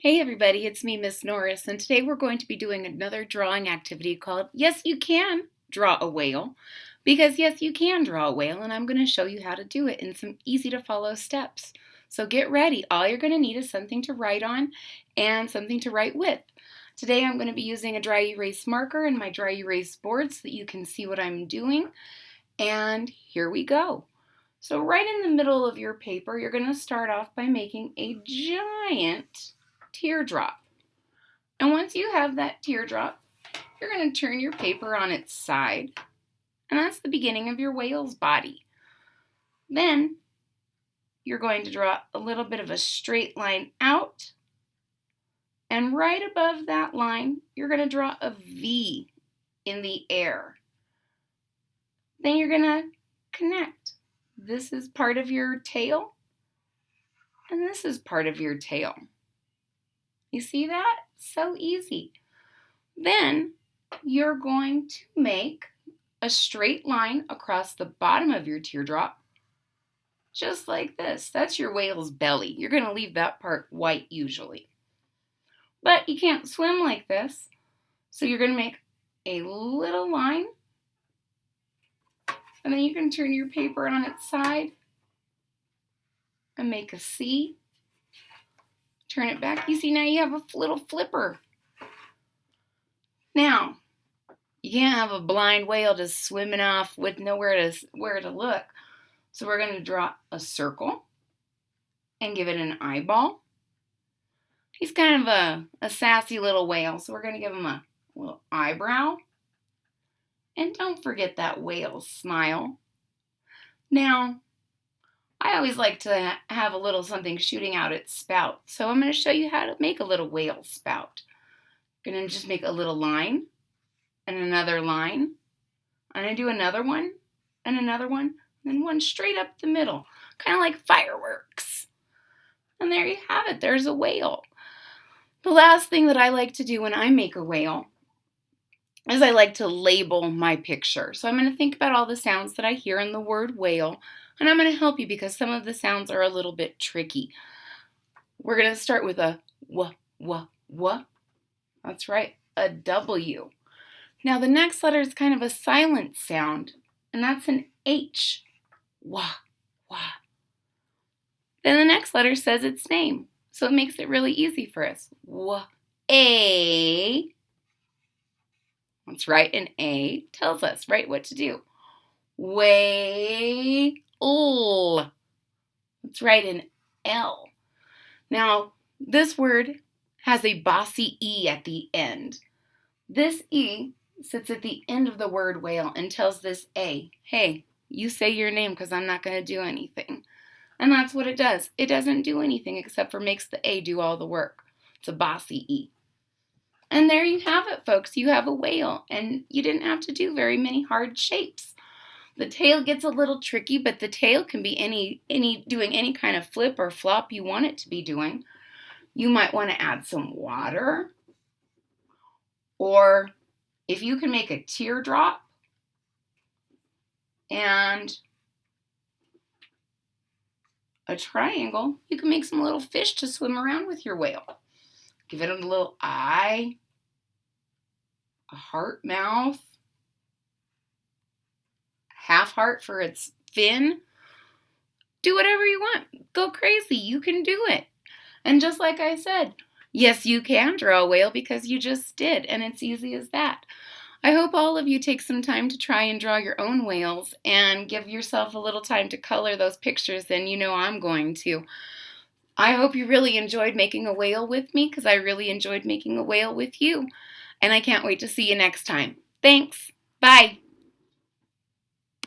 Hey everybody, it's me, Miss Norris, and today we're going to be doing another drawing activity called Yes You Can Draw a Whale, because yes you can draw a whale, and I'm going to show you how to do it in some easy to follow steps. So get ready. All you're going to need is something to write on and something to write with. Today I'm going to be using a dry erase marker and my dry erase board so that you can see what I'm doing, and here we go. So right in the middle of your paper, you're going to start off by making a giant teardrop. And once you have that teardrop, you're going to turn your paper on its side, and that's the beginning of your whale's body. Then you're going to draw a little bit of a straight line out, and right above that line, you're going to draw a V in the air. Then you're going to connect. This is part of your tail, and this is part of your tail. You see that? So easy. Then you're going to make a straight line across the bottom of your teardrop, just like this. That's your whale's belly. You're going to leave that part white usually. But you can't swim like this, so you're going to make a little line, and then you can turn your paper on its side and make a C. Turn it back. You see, now you have a little flipper. Now, you can't have a blind whale just swimming off with nowhere to look. So we're going to draw a circle and give it an eyeball. He's kind of a sassy little whale, so we're going to give him a little eyebrow. And don't forget that whale smile. Now, I always like to have a little something shooting out its spout, so I'm going to show you how to make a little whale spout. I'm going to just make a little line and another line. I'm going to do another one and another one, and then one straight up the middle, kind of like fireworks. And there you have it. There's a whale. The last thing that I like to do when I make a whale is I like to label my picture. So I'm going to think about all the sounds that I hear in the word whale, and I'm going to help you because some of the sounds are a little bit tricky. We're going to start with a w, w, w. That's right, a W. Now the next letter is kind of a silent sound, and that's an H. Wah, wah. Then the next letter says its name, so it makes it really easy for us. A. That's right, an A tells us, right, what to do. Whale. That's right, an L. Now, this word has a bossy E at the end. This E sits at the end of the word whale and tells this A, hey, you say your name because I'm not going to do anything. And that's what it does. It doesn't do anything except for makes the A do all the work. It's a bossy E. And there you have it, folks. You have a whale, and you didn't have to do very many hard shapes. The tail gets a little tricky, but the tail can be doing any kind of flip or flop you want it to be doing. You might want to add some water, or if you can make a teardrop and a triangle, you can make some little fish to swim around with your whale. Give it a little eye, a heart mouth, half heart for its fin. Do whatever you want. Go crazy. You can do it. And just like I said, yes, you can draw a whale because you just did, and it's easy as that. I hope all of you take some time to try and draw your own whales and give yourself a little time to color those pictures, and you know I'm going to. I hope you really enjoyed making a whale with me because I really enjoyed making a whale with you. And I can't wait to see you next time. Thanks. Bye.